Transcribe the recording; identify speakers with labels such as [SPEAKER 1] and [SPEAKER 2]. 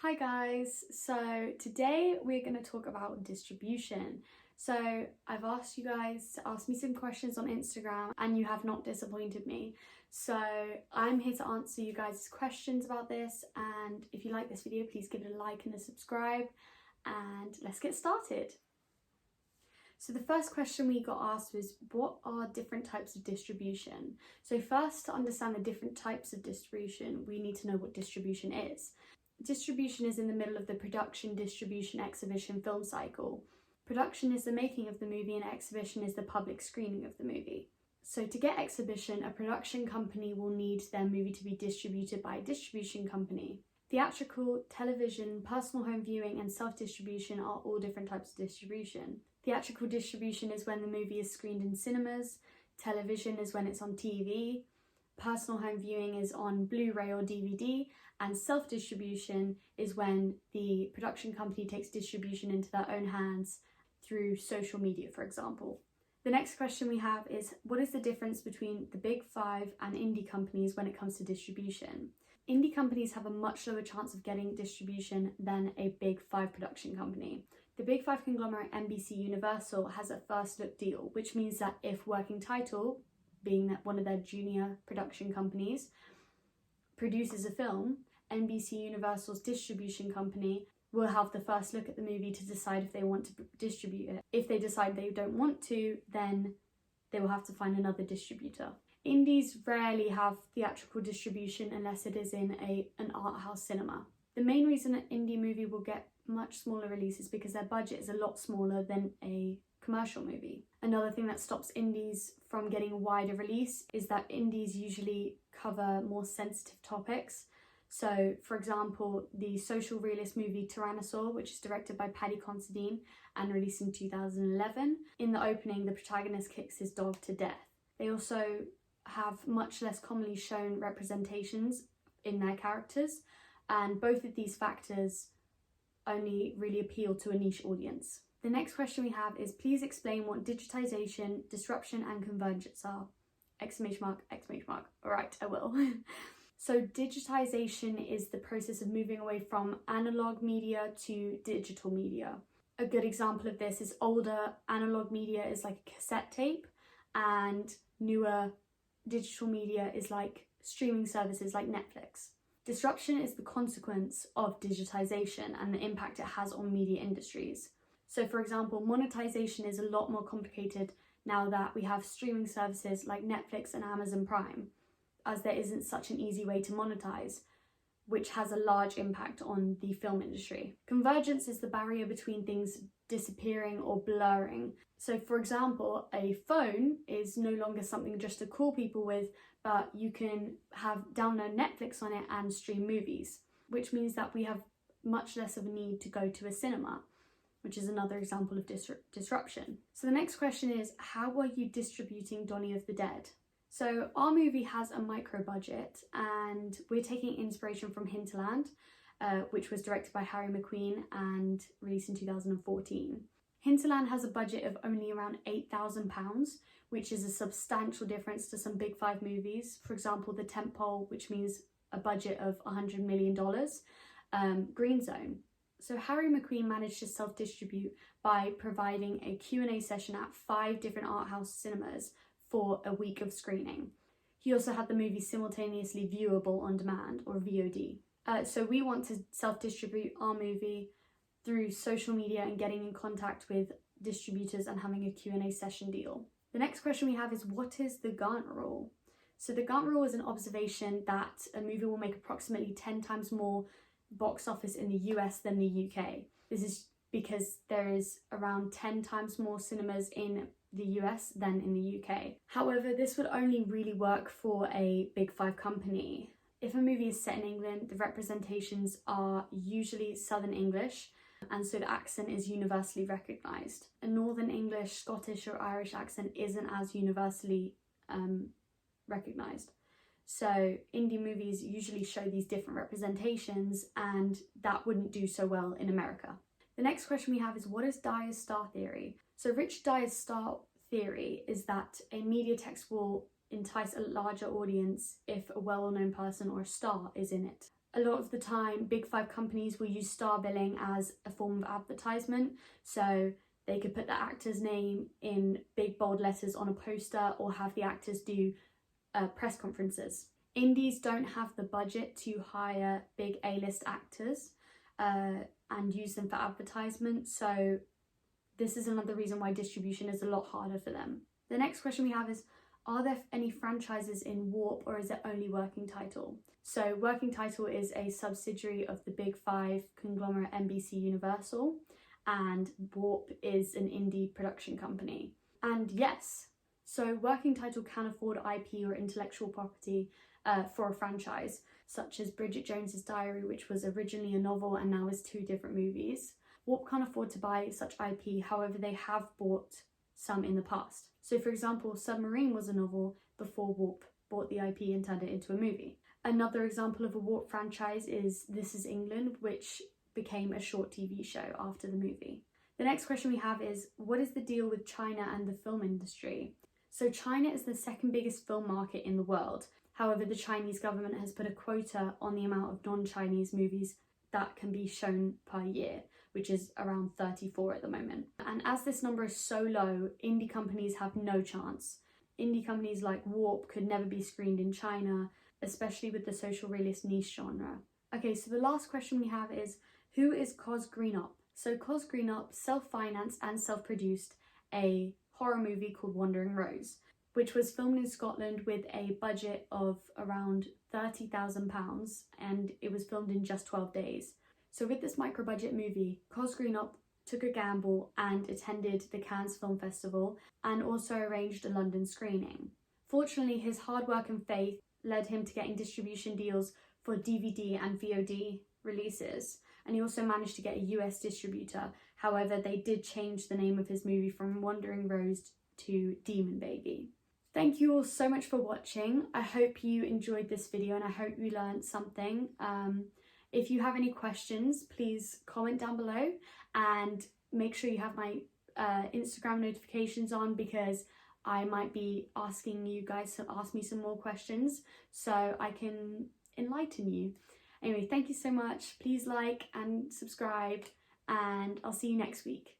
[SPEAKER 1] Hi guys, so today we're going to talk about distribution. So I've asked you guys to ask me some questions on Instagram and you have not disappointed me. So I'm here to answer you guys' questions about this, and if you like this video please give it a like and a subscribe, and let's get started. So the first question we got asked was, what are different types of distribution? So first, to understand the different types of distribution, we need to know what distribution is. Distribution is in the middle of the production, distribution, exhibition, film cycle. Production is the making of the movie and exhibition is the public screening of the movie. So to get exhibition, a production company will need their movie to be distributed by a distribution company. Theatrical, television, personal home viewing and self-distribution are all different types of distribution. Theatrical distribution is when the movie is screened in cinemas. Television is when it's on TV. Personal home viewing is on Blu-ray or DVD, and self-distribution is when the production company takes distribution into their own hands through social media, for example. The next question we have is, what is the difference between the big five and indie companies when it comes to distribution? Indie companies have a much lower chance of getting distribution than a big five production company. The big five conglomerate NBC Universal has a first look deal, which means that if Working Title, being that one of their junior production companies, produces a film, NBC Universal's distribution company will have the first look at the movie to decide if they want to distribute it. If they decide they don't want to, then they will have to find another distributor. Indies rarely have theatrical distribution unless it is in an art house cinema. The main reason an indie movie will get much smaller releases because their budget is a lot smaller than a commercial movie. Another thing that stops indies from getting a wider release is that indies usually cover more sensitive topics. So, for example, the social realist movie Tyrannosaur, which is directed by Paddy Considine and released in 2011. In the opening, the protagonist kicks his dog to death. They also have much less commonly shown representations in their characters, and both of these factors only really appeal to a niche audience. The next question we have is, please explain what digitization, disruption and convergence are. Exclamation mark, exclamation mark. All right, I will. So digitization is the process of moving away from analog media to digital media. A good example of this is older analog media is like a cassette tape, and newer digital media is like streaming services like Netflix. Disruption is the consequence of digitization and the impact it has on media industries. So for example, monetization is a lot more complicated now that we have streaming services like Netflix and Amazon Prime, as there isn't such an easy way to monetize, which has a large impact on the film industry. Convergence is the barrier between things disappearing or blurring. So for example, a phone is no longer something just to call people with, but you can download Netflix on it and stream movies, which means that we have much less of a need to go to a cinema, which is another example of disruption. So the next question is, how are you distributing Donny of the Dead? So our movie has a micro budget and we're taking inspiration from Hinterland, which was directed by Harry McQueen and released in 2014. Hinterland has a budget of only around £8,000, which is a substantial difference to some big five movies. For example, The Tentpole, which means a budget of $100 million, Green Zone. So Harry McQueen managed to self-distribute by providing a Q&A session at 5 different art house cinemas for a week of screening. He also had the movie simultaneously viewable on demand, or VOD. So we want to self-distribute our movie through social media and getting in contact with distributors and having a Q&A session deal. The next question we have is, what is the Gantt rule? So the Gantt rule is an observation that a movie will make approximately 10 times more box office in the US than the UK. This is because there is around 10 times more cinemas in the US than in the UK. However, this would only really work for a big five company. If a movie is set in England, the representations are usually Southern English, and so the accent is universally recognised. A Northern English, Scottish or Irish accent isn't as universally recognised. So indie movies usually show these different representations, and that wouldn't do so well in America. The next question we have is, what is Dyer's star theory? So Richard Dyer's star theory is that a media text will entice a larger audience if a well-known person or a star is in it. A lot of the time, big five companies will use star billing as a form of advertisement. So they could put the actor's name in big bold letters on a poster or have the actors do press conferences. Indies don't have the budget to hire big A-list actors and use them for advertisement. So this is another reason why distribution is a lot harder for them. The next question we have is, are there any franchises in Warp, or is it only Working Title? So Working Title is a subsidiary of the Big Five conglomerate NBC Universal, and Warp is an indie production company. And yes, so Working Title can afford IP or intellectual property for a franchise, such as Bridget Jones's Diary, which was originally a novel and now is 2 different movies. Warp can't afford to buy such IP, however they have bought some in the past. So for example, Submarine was a novel before Warp bought the IP and turned it into a movie. Another example of a Warp franchise is This Is England, which became a short TV show after the movie. The next question we have is, what is the deal with China and the film industry? So China is the 2nd biggest film market in the world. However, the Chinese government has put a quota on the amount of non-Chinese movies that can be shown per year, which is around 34 at the moment. And as this number is so low, indie companies have no chance. Indie companies like Warp could never be screened in China, especially with the social realist niche genre. Okay, so the last question we have is, who is Cos Greenup? So Cos Greenup self-financed and self-produced a horror movie called Wandering Rose, which was filmed in Scotland with a budget of around £30,000, and it was filmed in just 12 days. So with this micro-budget movie, Cos Greenup took a gamble and attended the Cannes Film Festival and also arranged a London screening. Fortunately, his hard work and faith led him to getting distribution deals for DVD and VOD releases, and he also managed to get a US distributor. However, they did change the name of his movie from Wandering Rose to Demon Baby. Thank you all so much for watching. I hope you enjoyed this video and I hope you learned something. If you have any questions, please comment down below and make sure you have my Instagram notifications on, because I might be asking you guys to ask me some more questions so I can enlighten you. Anyway, thank you so much. Please like and subscribe, and I'll see you next week.